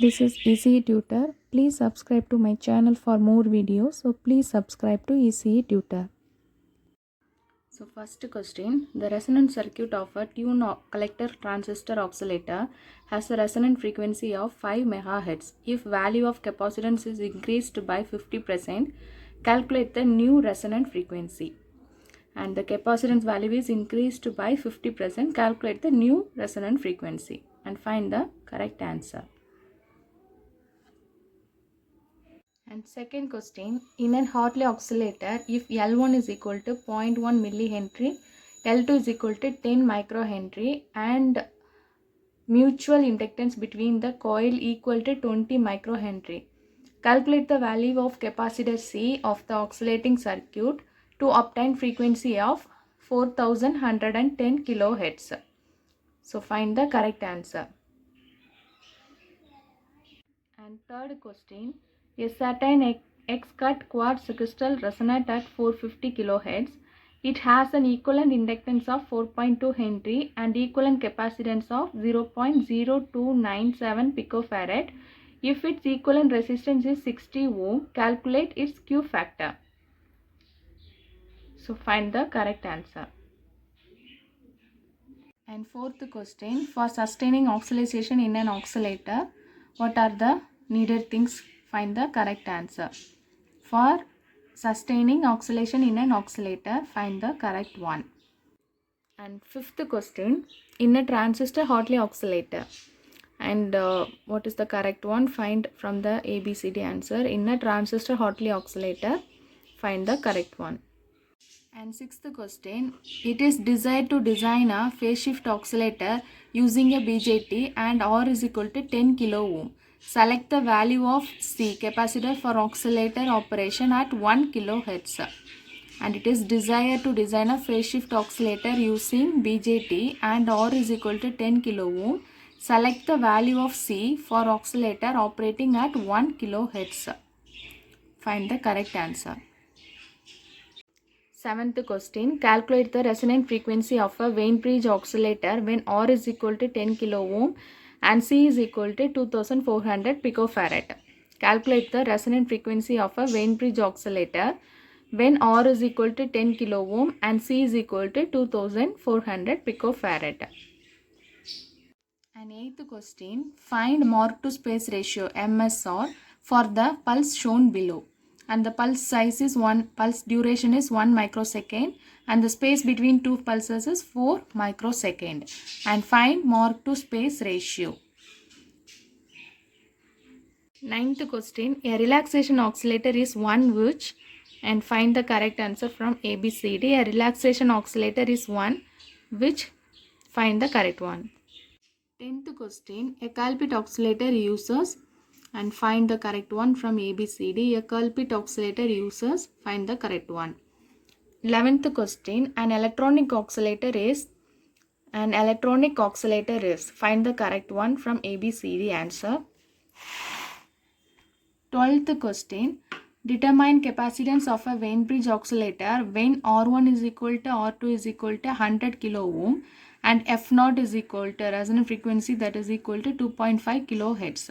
This is ECE Tutor. Please subscribe to my channel for more videos. So please subscribe to ECE Tutor. So first question, the resonant circuit of a tune collector transistor oscillator has a resonant frequency of 5 MHz. If value of capacitance is increased by 50%, calculate the new resonant frequency. And the capacitance value is increased by 50%, calculate the new resonant frequency and find the correct answer. And second question, in an Hartley oscillator, if L1 is equal to 0.1 millihenry, L2 is equal to 10 microhenry and mutual inductance between the coil equal to 20 microhenry. Calculate the value of capacitor C of the oscillating circuit to obtain frequency of 4110 kilohertz. So find the correct answer. And third question, a certain X-cut quartz crystal resonates at 450 kHz. It has an equivalent inductance of 4.2 Henry and equivalent capacitance of 0.0297 picofarad. If its equivalent resistance is 60 ohm, calculate its Q factor. So find the correct answer. And fourth question, for sustaining oscillation in an oscillator, what are the needed things? Find the correct answer. For sustaining oscillation in an oscillator, find the correct one. And fifth question, in a transistor Hartley oscillator, and what is the correct one? Find from the ABCD answer. In a transistor Hartley oscillator, find the correct one. And sixth question, it is desired to design a phase shift oscillator using a BJT and R is equal to 10 kilo ohm. Select the value of C capacitor for oscillator operation at 1 kilohertz. And it is desired to design a phase shift oscillator using BJT and R is equal to 10 kilo ohm. Select the value of C for oscillator operating at 1 kilohertz. Find the correct answer. Seventh question, calculate the resonant frequency of a Wien bridge oscillator when R is equal to 10 kilo ohm and C is equal to 2400 picofarad. Calculate the resonant frequency of a Wien bridge oscillator when R is equal to 10 kilo ohm and C is equal to 2400 picofarad. And eighth question, find Mark to space ratio MSR for the pulse shown below. And the pulse size is pulse duration is 1 microsecond and the space between two pulses is 4 microsecond. And find Mark to space ratio. Ninth question, a relaxation oscillator is one which, and find the correct answer from ABCD. A relaxation oscillator is one which, find the correct one. 10th question, a Colpit oscillator uses, and find the correct one from ABCD. A Colpit oscillator uses, find the correct one. 11th question, an electronic oscillator is, find the correct one from ABCD answer. 12th question, determine capacitance of a Wien bridge oscillator when R1 is equal to R2 is equal to 100 kilo ohm and F0 is equal to resonant frequency that is equal to 2.5 kilohertz,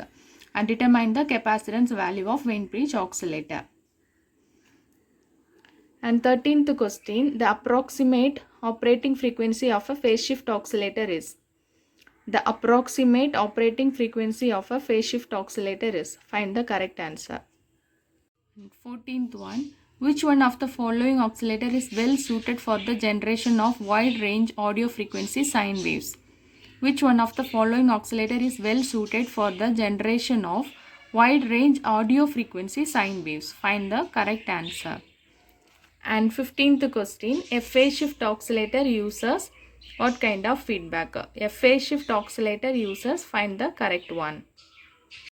and determine the capacitance value of Wien bridge oscillator. And 13th question, the approximate operating frequency of a phase shift oscillator is. The approximate operating frequency of a phase shift oscillator is. Find the correct answer. 14th one, which one of the following oscillator is well suited for the generation of wide range audio frequency sine waves? Which one of the following oscillator is well suited for the generation of wide range audio frequency sine waves? Find the correct answer. And 15th question, a phase shift oscillator uses what kind of feedback? A phase shift oscillator uses, find the correct one.